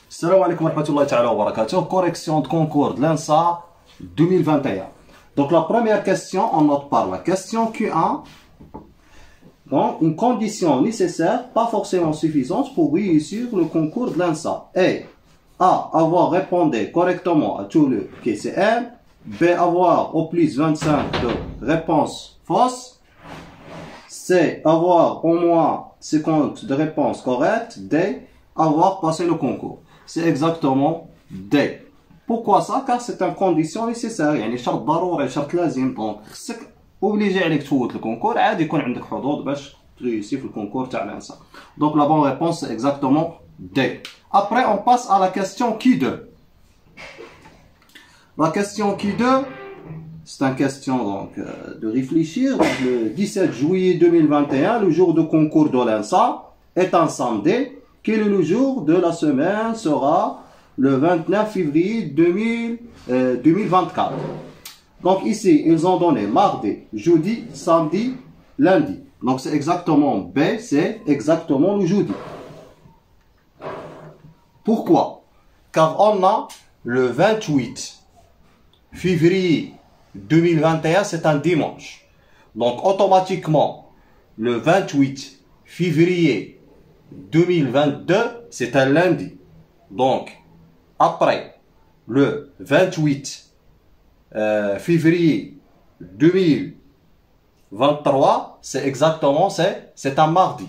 Salam alaikum wa rahmatullahi wa barakatuh. Correction de concours de l'ENSA 2021. Donc la première question, on note par la question Q1. Donc une condition nécessaire, pas forcément suffisante pour réussir le concours de l'ENSA est A. Avoir répondu correctement à tout le QCM. B. Avoir au plus 25 de réponses fausses. C. Avoir au moins 50 de réponses correctes. D. Avoir passé le concours. C'est exactement D. Pourquoi ça? Car c'est une condition nécessaire. يعني شرط ضروري شرط لازم. Donc خصك obligé عليك تفوت الكونكور عادي يكون عندك حظوظ باش تريوسي في الكونكور تاع الانسا. Donc la bonne réponse c'est exactement D. Après on passe à la question Q2. La question Q2 c'est une question donc de réfléchir. Donc, le 17 juillet 2021, le jour de concours de l'ENSA est un samedi. Quel est le jour de la semaine sera le 29 février 2024. Donc ici, ils ont donné mardi, jeudi, samedi, lundi. Donc c'est exactement B, c'est exactement le jeudi. Pourquoi? Car on a le 28 février 2021, c'est un dimanche. Donc automatiquement, le 28 février 2022, c'est un lundi. Donc, après le 28 février 2023, c'est exactement, c'est un mardi.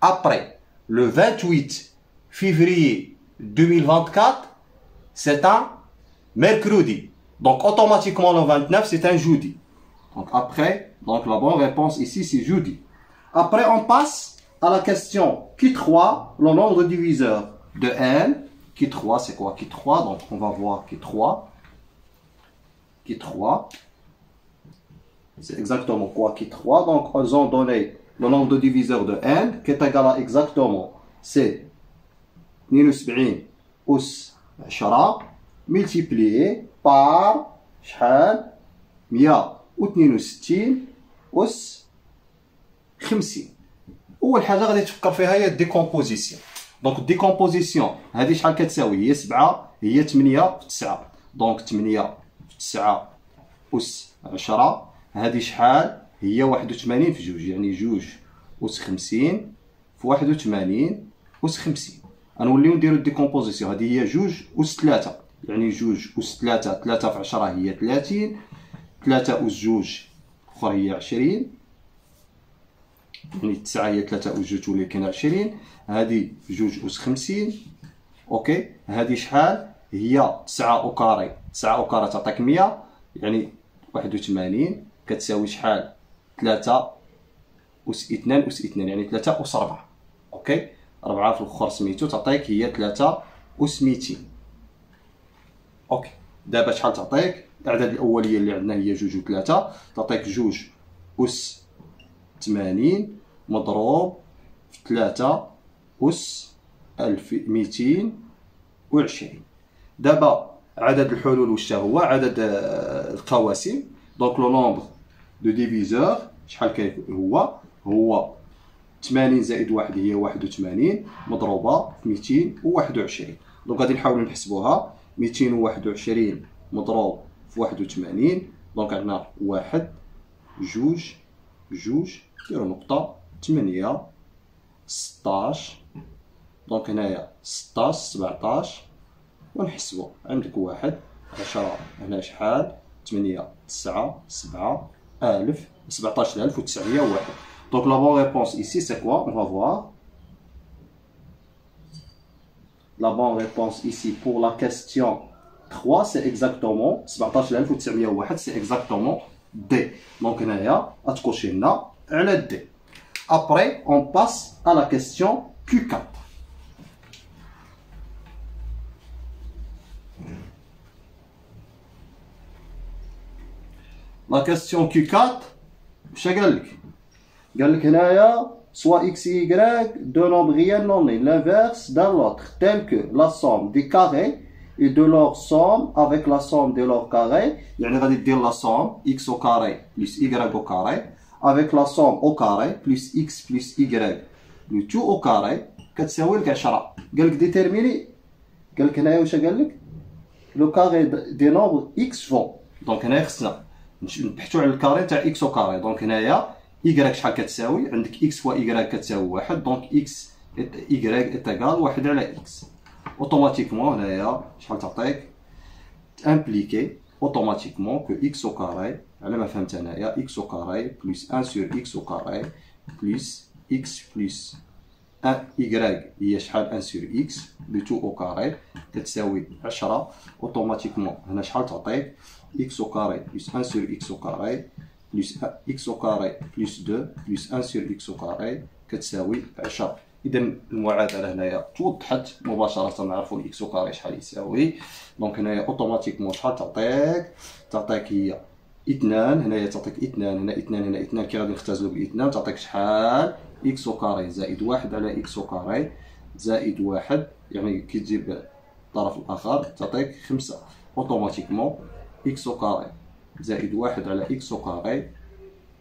Après le 28 février 2024, c'est un mercredi. Donc, automatiquement, le 29, c'est un jeudi. Donc, après, donc la bonne réponse ici, c'est jeudi. Après, on passe à la question Q3, le nombre de diviseurs de n. Q3, c'est quoi Q3? Donc, on va voir Q3. Q3, c'est exactement quoi Q3? Donc, ils ont donné le nombre de diviseurs de n, qui est égal à exactement, c'est 72 أس 10 multiplié par شحال 162 أس 50. اول حاجه غادي تفكر فيها هي الديكومبوزيسيون. دونك الديكومبوزيسيون هذه شحال كتساوي؟ هي 7 هي 8 في 9. دونك 8 في 9 أس 10 هذه شحال؟ هي 81 في 2 يعني 2 أس 50 في 81 أس 50. غنوليو نديرو الديكومبوزيسيون. هذه هي 2 أس 3 يعني 2 أس 3 3 في 10 هي 30 3 أس 2 اخرى هي 20 يعني 9 هي 3 أس 2 تولي كاين 20. هذه 2 أس 50. اوكي هذه شحال؟ هي 9 أو كاري. 9 أو كاري تعطيك 100 يعني 81 كتساوي شحال؟ 3 أس 2 أس 2 يعني 3 أس 4. اوكي 4 في الاخر سميتو تعطيك هي 3 أس 200. اوكي دابا شحال تعطيك؟ الاعداد الاوليه اللي عندنا هي 2 و 3 تعطيك 2 أس 80 مضروب في 3 أس 1220. دابا عدد الحلول واش هو؟ عدد القواسم. دونك لو نومبر دو ديفيزور شحال هو؟ هو 80 زائد 1 هي 81 مضروبه في 221. دونك غادي نحاولوا نحسبوها. 221 مضروب في 81 دونك عندنا 1 2 2 ديروا نقطة 8 16. دونك هنايا 16 17 ونحسبو. عندك 1 10 هنا شحال؟ 8 9 7 1000 17901. Donc la bonne réponse ici c'est quoi? On va voir. La bonne réponse ici pour la question 3 c'est exactement 17901 c'est exactement D. Donc هنايا غتكوشي لنا على D. Après on passe à la question Q4. La question Q4 واش قالك؟ قالك هنايا soit x et y deux nombres réels non nés l'inverse d'un l'autre tel que la somme des carrés et de leur somme avec la somme de leur carré. يعني غادي دير la somme x au carré plus y au carré avec la somme au carré plus x plus y le tout au carré كتساوي لك 10. قالك déterminer قال لك هنايا واش قال لك لو كاري دي نومبر اكس فون. دونك هنايا خصنا نبحثوا على الكاري تاع اكس او كاري. دونك هنايا y شحال كتساوي؟ عندك x فوا y كتساوي واحد، دونك x y ايتاغال واحد على x. اوتوماتيكمون هنايا شحال تعطيك؟ امبليكي اوتوماتيكمون كو x او كاري على ما فهمت انايا x او كاري بلس 1 سور x او كاري بلس x بلس 1 y هي شحال 1 سور x لو تو او كاري كتساوي 10. اوتوماتيكمون هنا شحال تعطيك؟ x او كاري بلس 1 سور x او كاري بلس x au carré plus 2 plus 1 sur x au carré كتساوي 10. إذا المعادلة هنايا توضحت مباشرة، نعرفو x au carré شحال يساوي. دونك هنايا أوتوماتيكمون شحال تعطيك؟ تعطيك هي 2. هنايا تعطيك 2 هنا 2 هنا 2 كي غادي نختزلو بالإثنان تعطيك شحال؟ x au carré زائد 1 على x au carré زائد 1 يعني كي تجيب الطرف الآخر تعطيك 5. أوتوماتيكمون x au carré زائد 1 على x au carré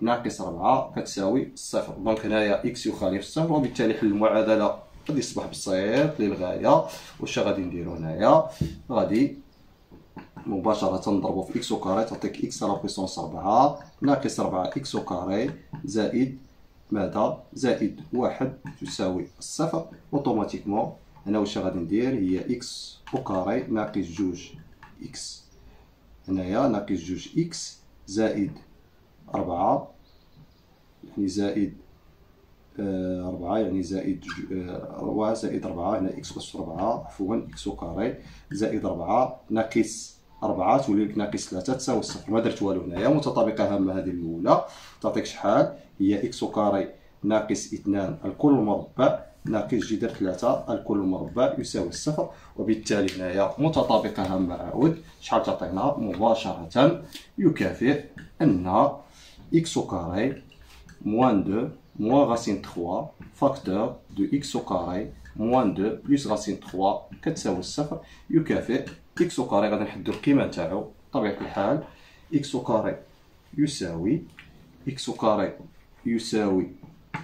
ناقص 4 كتساوي 0. دونك هنايا x يخالف 0 وبالتالي حل المعادلة غادي يصبح بسيط للغاية. واش غادي نديرو هنايا؟ غادي مباشرة نضربو في x au carré تعطيك x على بويسونس 4 ناقص 4 x au carré زائد ماذا؟ زائد 1 تساوي 0. اوتوماتيكمون هنا واش غادي ندير؟ هي x au carré ناقص 2 x هنايا ناقص 2 x زائد 4 يعني زائد 4 يعني زائد 4 زائد 4 هنا x أس 4 عفوا x أو كاري زائد 4 ناقص 4 تولي لك ناقص 3 تساوي 0. ما درت والو هنايا. متطابقة هامة هذه الأولى تعطيك شحال؟ هي x أو كاري ناقص 2 الكل مربع ناقص جذر 3 الكل مربع يساوي 0. وبالتالي هنايا متطابقة هامة عاود شحال تعطينا؟ مباشرة يكافئ أن x au carré moins 2 moins racine 3 facteur de x au carré moins 2 plus racine 3 كتساوي 0 يكافئ x au carré. غادي نحدو القيمة نتاعو بطبيعة الحال x au carré يساوي x au carré يساوي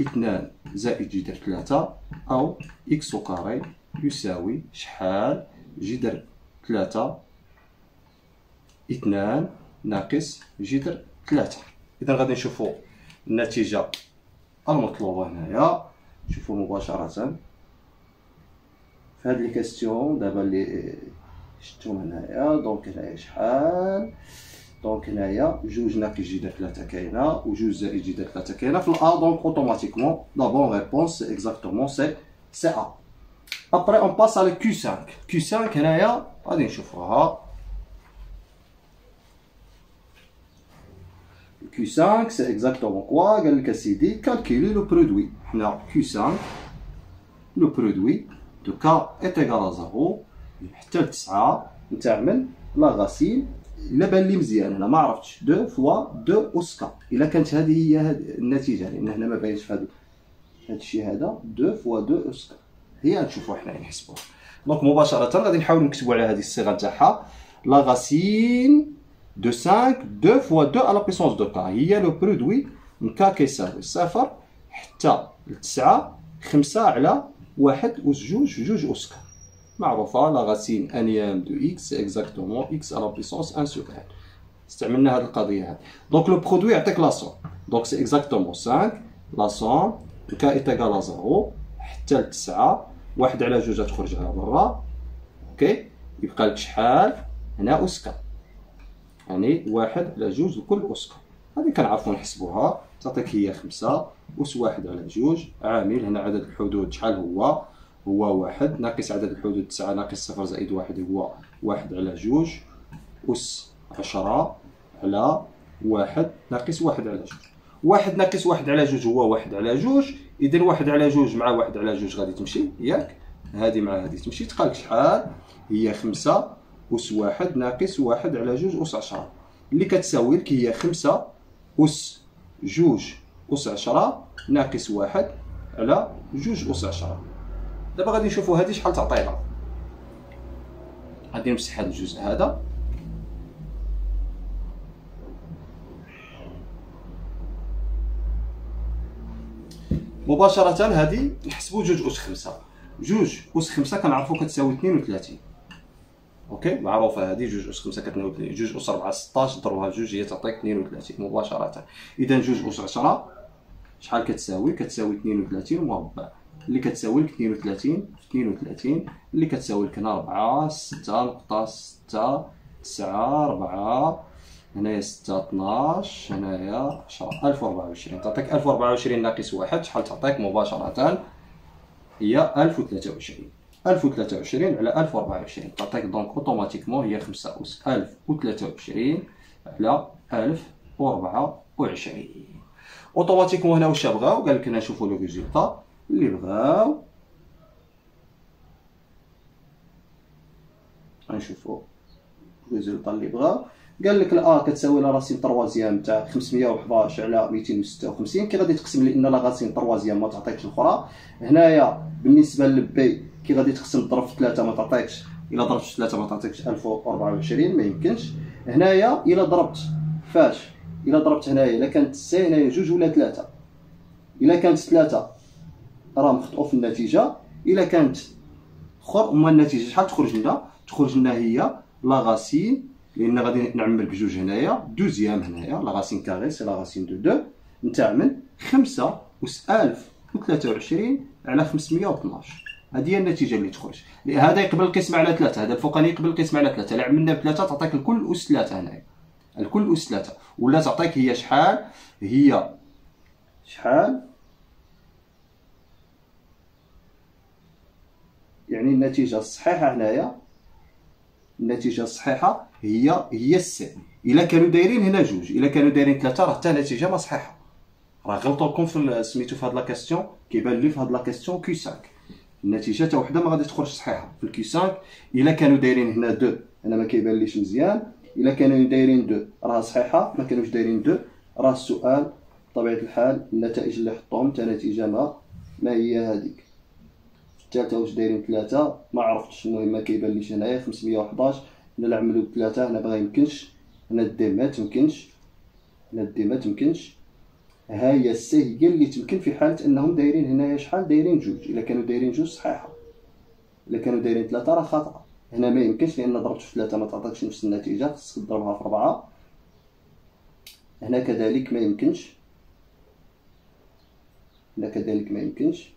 2 زائد جذر 3 أو x au carré يساوي شحال؟ جذر 3 2 ناقص جذر 3. إذا غادي نشوفو النتيجة المطلوبة هنايا. نشوفو مباشرة في هاد لي كاستيون دابا لي شفتهم هنايا. دونك هنايا شحال؟ دونك هنايا 2 ناقص جذر 3 كاينة و 2 زائد جذر 3 كاينة في الأ. دونك أوتوماتيكمون لا بون ريبونس سي إكزاكتومون سي أ. أبري أون باس على Q5. Q5 هنايا غادي نشوفوها. Q5 c'est exactement quoi? قال لك اسيدي calculer le produit. حنا Q5 le produit de K est égal à 0 حتى ل 9 نتاع من لا غاسين. إلا بان لي مزيان هنا ما عرفتش 2 فوا 2 أس K. إلا كانت هذه هي النتيجة لأن هنا ما باينش في هذا الشيء هذا 2 فوا 2 أس K هي نشوفو حنا نحسبوها. دونك مباشرة غادي نحاولو نكتبو على هذه الصيغة نتاعها لا غاسين de 5 2 fois 2 à la puissance de k هي لو برودوي من k كيساوي 0 حتى ل 9 5 على 1 أس 2 في 2 أس k. معروفة لا غاسين انيام دو x اكزاكتومون x à la puissance 1 sur 1. استعملنا هذه القضية هذه. دونك لو برودوي يعطيك لا سوم. دونك سي اكزاكتومون 5 لا سوم k est égal à 0 حتى ل 9 1 على 2 تخرج على برا. اوكي يبقى لك شحال هنا أس k يعني 1 على 2 لكل أس K. هذه كنعرفو نحسبوها تعطيك هي 5 أس 1 على 2 عامل هنا عدد الحدود شحال هو 1 ناقص عدد الحدود 9 ناقص 0 زائد 1 هو 1 على 2 أس 10 على 1 ناقص 1 على 2. 1 ناقص 1 على 2 هو 1 على 2. إذا 1 على 2 مع 1 على 2 غادي تمشي ياك هذه مع هذه تمشي تبقى لك شحال؟ هي 5 أس 1 ناقص 1 على 2 أس 10 اللي كتساوي لك هي 5 أس 2 أس 10 ناقص 1 على 2 أس 10. دابا غادي نشوفو هادي شحال تعطينا. غادي نمسح هاد الجزء هذا مباشرة. هادي نحسبو 2 أس 5. 2 أس 5 كنعرفو كتساوي 32. اوكي معروفه هذه، 2 أس 5 32، 2 أس 4 16 ضربها في 2 هي تعطيك 32 مباشره. اذا 2 أس 10 شحال كتساوي؟ كتساوي 32 مربع، اللي كتساوي لك 32 في 32 اللي كتساوي لك هنا 4 6 نقطة 6 9 4 هنايا 6 12 هنايا 10 1024 تعطيك 1024 ناقص 1 شحال تعطيك مباشرة؟ هي 1023. 1023 على 1024 تعطيك دونك اوتوماتيكمون هي 5 أس 1023 على 1024. اوتوماتيكمون هنا واش بغاو؟ قال لك هنا نشوفوا لو ريزولطا اللي بغاو، غنشوفوا الريزولطا اللي بغاو. قال لك لا كتساوي لا راسين طروازيام تاع 511 على 256 كي غادي تقسم، لان لا راسين طروازيام ما تعطيكش الاخرى. هنايا بالنسبه لبي كي غادي تقسم ضرب في 3 ما تعطيكش، الا ضربت في 3 ما تعطيكش 1024 ما يمكنش. هنايا الا ضربت فاش؟ الا ضربت هنايا الا كانت سي هنايا 2 ولا 3، الا كانت 3 راه مخطئوا في النتيجه، الا كانت اخر اما النتيجه شحال تخرج لنا؟ تخرج لنا هي لا غاسين، لان غادي نعمل بجوج هنايا دوزيام هنايا لا غاسين كاري سي لا غاسين دو 2 نتاع من 5 أس 1023 على 512. هذه هي النتيجه اللي تخرج. هذا يقبل القسمه على 3، هذا الفوقاني يقبل القسمه على 3. الا عملنا ب 3 تعطيك الكل أس 3 هنايا، الكل أس 3 ولا تعطيك هي شحال؟ هي شحال؟ يعني النتيجه الصحيحه هنايا، النتيجه الصحيحه هي السي. الا كانوا دايرين هنا 2، الا كانوا دايرين 3 راه حتى النتيجه ما صحيحه، راه غلطوا لكم في سميتو في هاد لا كاستيون. كيبان لي في هاد لا كاستيون كي 5 النتيجه حتى وحده ما غادي تخرج صحيحه في الكي 5. الا كانوا دايرين هنا 2 انا ما كيبان ليش مزيان، الا كانوا دايرين 2 راه صحيحه، ما كانوش دايرين 2 راه السؤال بطبيعه الحال النتائج اللي حطوهم حتى نتيجه ما هي هذيك. الثالثه واش دايرين 3 ما عرفتش، المهم ما كيبان ليش هنايا 511 الا عملوا 3 هنا ما يمكنش، هنا دي ما تمكنش، هنا دي ما تمكنش. ها هي السي هي اللي تمكن في حاله انهم دايرين هنايا شحال؟ دايرين 2. الا كانوا دايرين 2 صحيحه، الا كانوا دايرين 3 راه خطا. هنا ما يمكنش لان ضربت في 3 ما تعطيكش نفس النتيجه، خصك تضربها في 4. هنا كذلك ما يمكنش، هنا كذلك ما يمكنش.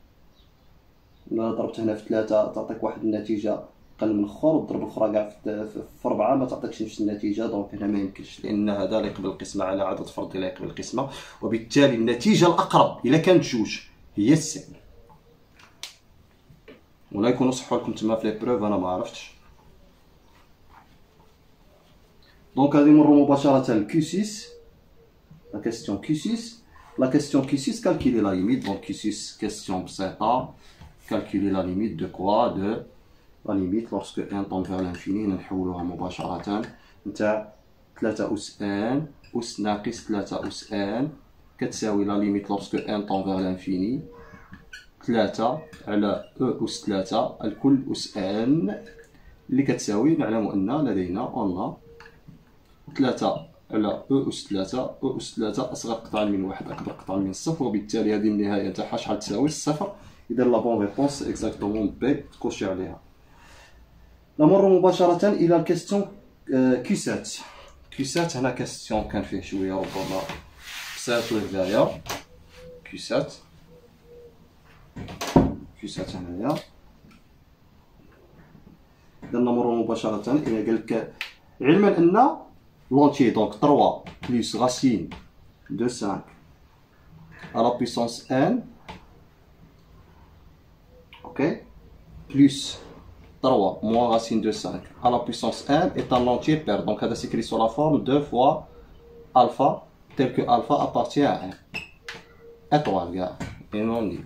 الا ضربت هنا في 3 تعطيك واحد النتيجه اقل من الاخر، وتضرب الاخرى كاع في 4 ما تعطيكش نفس النتيجه. دونك هنا ما يمكنش، لان هذا لا يقبل القسمه على عدد فردي لا يقبل القسمه، وبالتالي النتيجه الاقرب الا كانت 2 هي السي. ولا يكونوا صحوا لكم تما في لي بروف انا ما عرفتش. دونك غادي نمروا مباشره للكيو 6 لا كاستيون كيو 6. لا كاستيون كيو 6 كالكولي لا ليميت. دونك كيو 6 كاستيون بسيطه. calculer la limite de quoi? De la limite lorsque n tend vers l'infini. نحولوها مباشرة نتاع 3 أس n أس ناقص 3 أس n كتساوي la limite lorsque n tend vers l'infini 3 على e أس 3 الكل أس n اللي كتساوي نعلم أن لدينا 3 على e أس 3 e أس 3 أصغر قطعا من 1 أكبر قطعا من 0، وبالتالي هذه النهاية تاعها شحال تساوي؟ 0. إذا لا بون ريبونس اكزاكتومون بي تكوشي عليها. نمر مباشرة إلى الكاستيون كي 7. كي 7 هنا كاستيون كان فيه شوية ربما بسيط للغاية. كي 7 هنايا. إذا نمر مباشرة إلى قالك علما أن لونتيي دونك 3 بلس راسين دو 5 à la puissance n ok, plus 3 moins racine de 5 à la puissance n est un entier pair. Donc, ça s'écrit sur la forme 2 fois alpha, tel que alpha appartient à 1. Étoile, gars. Et non nul.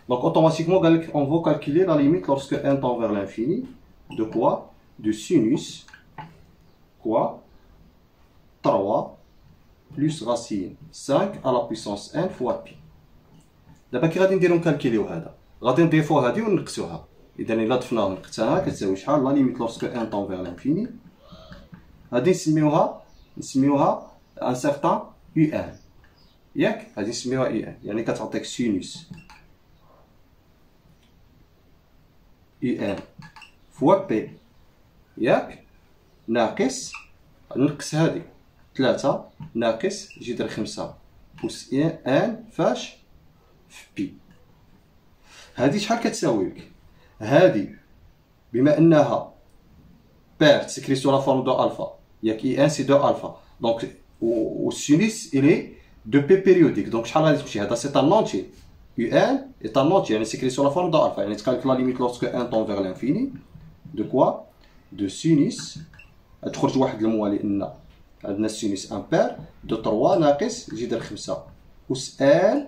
Donc, automatiquement, on va calculer la limite lorsque n tend vers l'infini. De quoi? De sinus, quoi? 3 plus racine 5 à la puissance n fois pi. D'abord, كي غادي نديرو نكالكيليو هذا غادي نضيفو هادي ونقسوها. اذا الا ضفناها ونقسناها كتساوي شحال؟ لا ليميت لورسكو ان طون فيغ لانفيني. غادي نسميوها ان سيغتان يو ان، ياك؟ غادي نسميوها يو ان، يعني كتعطيك سينوس يو ان فوا بي ياك ناقص نقص هادي 3 ناقص جذر 5 أس ان فاش في بي. هادي شحال كتساوي لك؟ هادي بما انها بير تسكري سو لا فورم دو الفا ياك اي ان سي دو الفا دونك والسينوس الي دو بي بيريوديك دونك شحال غادي تمشي؟ هذا سي ان انتي يو ان اي ان انتي يعني سكري سو لا فورم دو الفا يعني تقالك لا ليميت لورسكو ان طون فيغ لانفيني دو كوا دو سينوس تخرج واحد الموا لان عندنا السينوس امبير دو 3 ناقص جذر 5 أس ان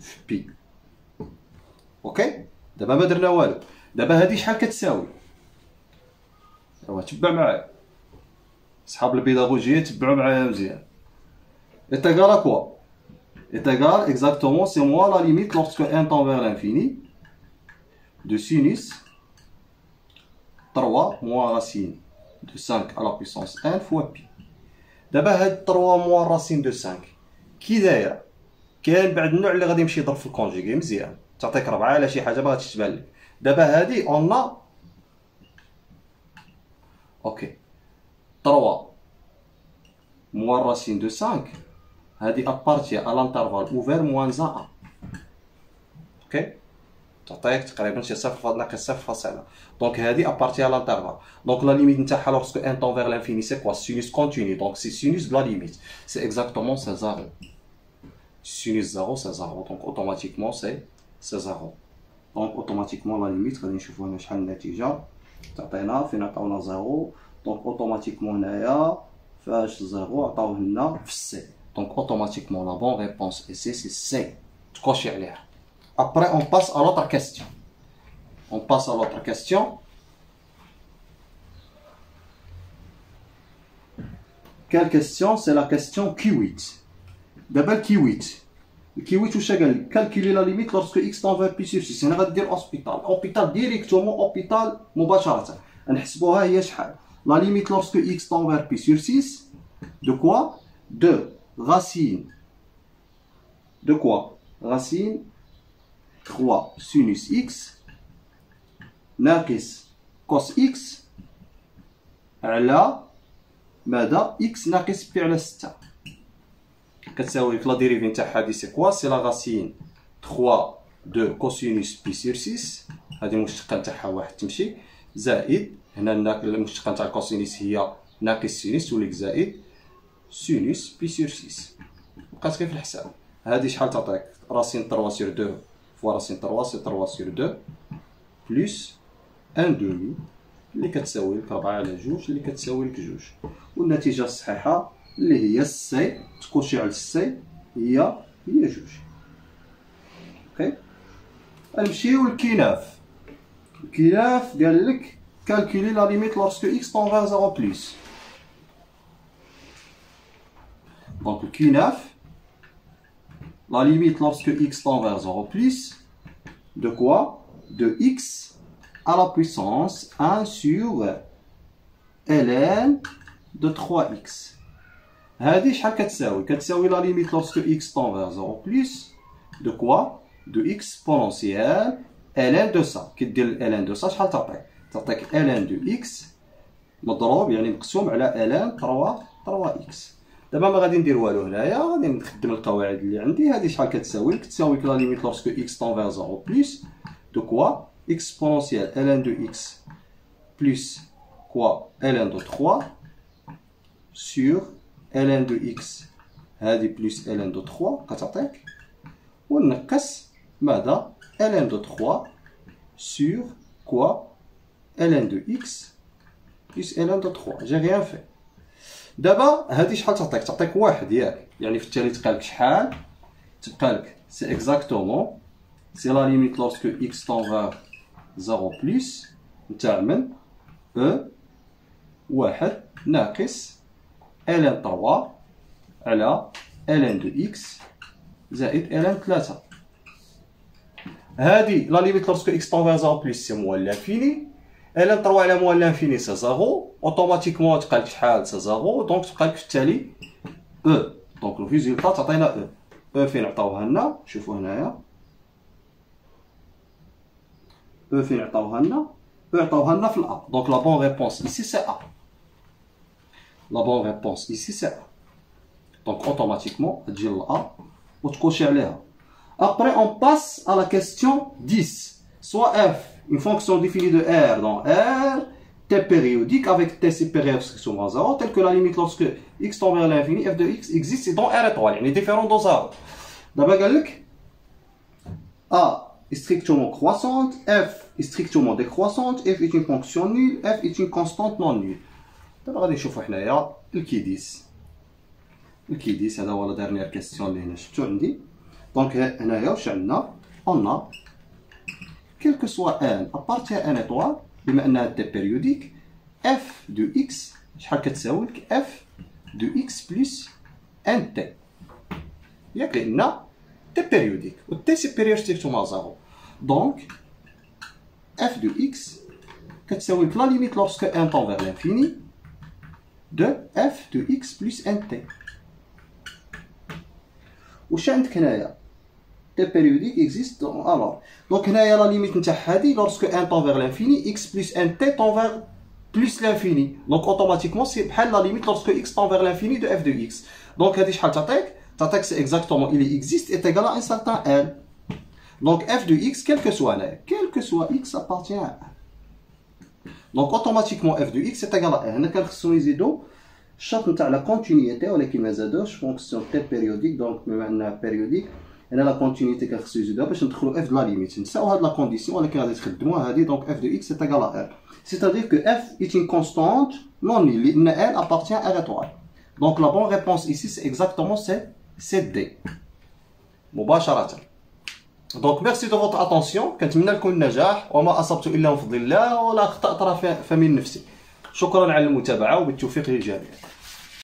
في بي. اوكي دابا ما درنا والو. دابا هادي شحال كتساوي؟ ايوا تبع معايا صحاب البيداغوجيه، تبعوا معايا مزيان. est égal à quoi? est égal exactement c'est moi la limite lorsque n tend vers l'infini de sinus 3 moins racine de 5 à la puissance 1 fois pi. دابا هاد 3 moins racine de 5 كي دايره؟ كاين بعد النوع اللي غادي يمشي يضرب في الكونجيغي مزيان تعطيك 4 على شي حاجه ما غاديش تبان لك. دابا هادي اون اوكي 3 moins racine de 5 هادي appartient à l'intervalle ouvert moins 1. اوكي تعطيك تقريبا شي 0 ناقص 0.1. دونك هادي appartient à l'intervalle. دونك لا ليميت نتاعها lorsque n tend vers l'infini c'est quoi? Sinus continu. Donc c'est sinus de la limite. C'est exactement c'est 0. Sinus 0 c'est 0. Donc automatiquement c'est 0. Donc automatiquement la limite غادي نشوفوا هنا شحال النتيجه تعطينا فين عطاونا 0. دونك اوتوماتيكمون هنايا فاش 0 عطاوه لنا في السي. دونك اوتوماتيكمون لا بون ريبونس سي سي سي تكوشي عليها. Après on passe à l'autre question. On passe à l'autre question. Quelle question? C'est la question Q8. D'abord Q8. Q8 واش قال لك؟ calculer la limite lorsque x tend vers pi sur 6. هنا غدير اوسبيتال اوبيتال ديريكتومون اوبيتال مباشرة. نحسبوها هي شحال؟ La limite lorsque x tend vers pi sur 6 de quoi? De racine. De quoi? Racine 3 sinus x ناقص cos x على ماذا؟ x ناقص بي على 6 كتساوي لك لا ديريفي نتاعها هادي سي كوا؟ سي لا راسين 3 دو كوسينوس بي سير 6 هادي المشتقه نتاعها واحد تمشي زائد هنا المشتقه نتاع الكوسينوس هي ناقص سينوس توليك زائد سينوس بي سير 6 بقات غير في الحساب. هادي شحال تعطيك؟ راسين 3 سير 2 فوا راسين 3 سي 3 سير 2 بلس 1 دومي اللي كتساوي لك 4 على 2 اللي كتساوي لك 2 والنتيجه الصحيحه اللي هي السي تكوشي على السي هي 2. اوكي نمشيو للكناف. الكناف قال لك calculer la limite lorsque x tend vers 0 plus. Donc le KNAF, la limite lorsque x tend vers 0 plus, de quoi? De x à la puissance 1 sur ln de 3x. هذه شحال كتساوي؟ كتساوي la limite lorsque x tend vers 0 plus, de quoi? De exponentielle ln de ça. كي دير ln de ça شحال تعطيك؟ تعطيك ln de x مضروب يعني مقسوم على ln 3x. دابا ما غادي ندير والو هنايا، غادي نخدم القواعد اللي عندي. هذه شحال كتساوي لك؟ تساوي لك لا ليميت لورسكو x tend vers 0 plus de quoi? Exponentielle ln de x plus quoi? ln de 3 sur ln de x هذه plus ln de 3 كتعطيك ونقص ماذا؟ ln de 3 sur quoi? ln de x plus ln de 3. j'ai rien fait. دابا هادي شحال تعطيك؟ تعطيك واحد ياك، يعني في التالي تبقالك شحال؟ تبقالك سي اكزاكتومون سي لا ليميت لورسكو اكس طون فار 0 بلس نتاع من او واحد ناقص ln 3 على ln دو اكس زائد ln 3. هادي لا ليميت لورسكو اكس طون فار 0 بلس سي موال لانفيني ln 3 على موال لانفيني سي 0 اوتوماتيكمون تبقالك شحال؟ سي 0 دونك تبقالك في التالي او. دونك الريزولتا تعطينا او فين عطاوها لنا؟ شوفوا هنايا او فين عطاوها لنا يعطوها لنا في الأ. دونك لا بون ريبونس ici c'est A. La bonne réponse ici c'est A. Donc automatiquement, تجي الأ وتكوشي عليها. Après, on passe à la question 10. Soit f, une fonction définie de R dans R, t périodique avec t supérieur à 0, tel que la limite lorsque x tend vers l'infini, f de x existe dans R étoile. Il est différent dans 0. D'abord, A est strictement croissante, f est strictement décroissante, f est une fonction nulle, f est une constante non nulle. D'abord, on va voir هنايا الكيديس. الكيديس هذا هو la dernière question اللي هنا شفتو عندي. Donc, هنايا واش عندنا؟ On a, quel que soit n appartient à n étoile, بما أنها t périodique, f de x شحال كتساوي لك f de x plus nt. ياك لأن t périodique و t supérieur strictement à 0. Donc, f de x كتساوي لك la limite lorsque n tend vers l'infini de f de x plus nt. واش عندك هنايا؟ t périodique existe alors. Donc هنايا la limite نتاع هادي lorsque n tend vers l'infini, x plus nt tend vers plus l'infini. Donc automatiquement c'est بحال la limite lorsque x tend vers l'infini de f de x. Donc هادي شحال تعطيك؟ تعطيك c'est exactement il existe est égal à un certain n. Donc f de x quel que soit هنايا, quel que soit x appartient à n. Donc automatiquement f de x est égal à n. هنا كنخصو نزيدو الشرط نتاع لا كونتينيتي ولكن ما زادوش فونكسيون t périodique. Donc بما انها périodique هنا لا كونتينيتي كنخصو يزيدوها باش ندخلو f de la limite. نساو هاد لا كونديسيون ولكن غادي تخدموها هادي. Donc f de x est égal à r. C'est-à-dire que f est une constante non nulle لأن n appartient à r étoile. Donc la bonne réponse ici c'est exactement c'est D. مباشرة. Donc merci de votre attention. كنتمنى لكم النجاح وما أصبت إلا من فضل الله ولا أخطأت فمن نفسي. شكرا على المتابعة وبالتوفيق للجميع.